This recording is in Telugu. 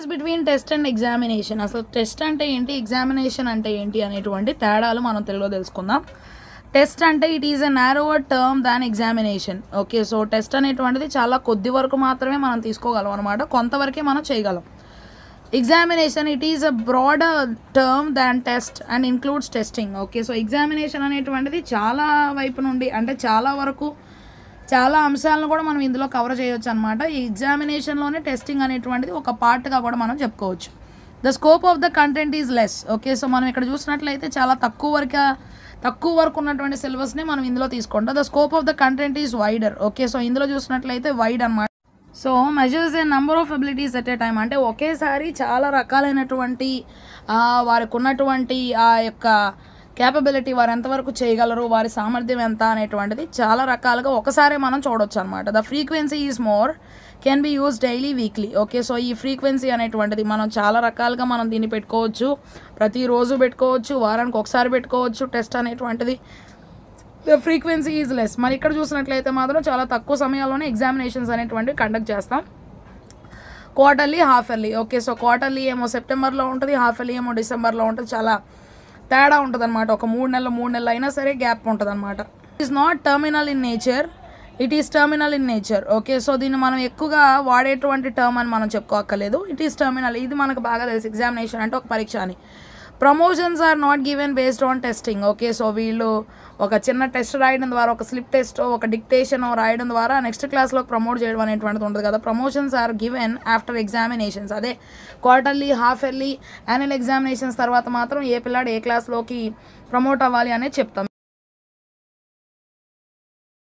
Difference between test and examination. అసలు టెస్ట్ అంటే ఏంటి, ఎగ్జామినేషన్ అంటే ఏంటి అనేటువంటి తేడాలు మనం తెలుగులో తెలుసుకుందాం. టెస్ట్ అంటే it is a నారోవర్ term than examination. Okay, so test అనేటువంటిది చాలా కొద్ది వరకు మాత్రమే మనం తీసుకోగలం అనమాట, కొంతవరకే మనం చేయగలం. Examination it is a broader term than test and includes testing. Okay, so examination అనేటువంటిది చాలా వైపు నుండి అంటే చాలా వరకు చాలా అంశాలను కూడా మనం ఇందులో కవర్ చేయొచ్చు అనమాట. ఈ ఎగ్జామినేషన్లోనే టెస్టింగ్ అనేటువంటిది ఒక పార్ట్గా కూడా మనం చెప్పుకోవచ్చు. The scope of the content is less. Okay, so మనం ఇక్కడ చూసినట్లయితే చాలా తక్కువ వరకు ఉన్నటువంటి సిలబస్ని మనం ఇందులో తీసుకుంటాం. The scope of the content is wider. Okay, so ఇందులో చూసినట్లయితే వైడ్ అనమాట. So measures A number of abilities at a time, అంటే ఒకేసారి చాలా రకాలైనటువంటి వారికి ఉన్నటువంటి ఆ యొక్క క్యాపబిలిటీ, వారు ఎంతవరకు చేయగలరు, వారి సామర్థ్యం ఎంత అనేటువంటిది చాలా రకాలుగా ఒకసారి మనం చూడొచ్చు అనమాట. The frequency is more can be use daily weekly. Okay, so ఈ ఫ్రీక్వెన్సీ అనేటువంటిది మనం చాలా రకాలుగా మనం దీన్ని పెట్టుకోవచ్చు, ప్రతిరోజు పెట్టుకోవచ్చు, వారానికి ఒకసారి పెట్టుకోవచ్చు టెస్ట్ అనేటువంటిది. The frequency is less. మరి ఇక్కడ చూసినట్లయితే మాత్రం చాలా తక్కువ సమయాల్లోనే ఎగ్జామినేషన్స్ అనేటువంటివి కండక్ట్ చేస్తాం. Quarterly, half yearly. Okay, so quarterly ఏమో సెప్టెంబర్లో ఉంటుంది, హాఫ్ ఇయర్లీ ఏమో డిసెంబర్లో ఉంటుంది. చాలా తేడా ఉంటుంది అనమాట. ఒక 3 నెలలు అయినా సరే గ్యాప్ ఉంటుంది అనమాట. It is not terminal in nature, it is terminal in nature. Okay, so దీన్ని మనం ఎక్కువగా వాడేటువంటి టర్మ్ అని మనం చెప్పుకోక్కర్లేదు. ఇట్ ఈస్ టర్మినల్, ఇది మనకు బాగా తెలుసు. ఎగ్జామినేషన్ అంటే ఒక పరీక్ష అని. Promotions are not given based on testing. Okay, so వీళ్ళు ఒక చిన్న టెస్ట్ రాయడం ద్వారా, ఒక స్లిప్ టెస్ట్, ఒక డిక్టేషన్ రాయడం ద్వారా నెక్స్ట్ క్లాస్లోకి ప్రమోట్ చేయడం అనేటువంటిది ఉంటుంది కదా. Promotions are given after examinations. అదే quarterly, half yearly, annual examinations తర్వాత మాత్రం ఏ పిల్లాడు ఏ క్లాస్లోకి ప్రమోట్ అవ్వాలి అనేది చెప్తాం.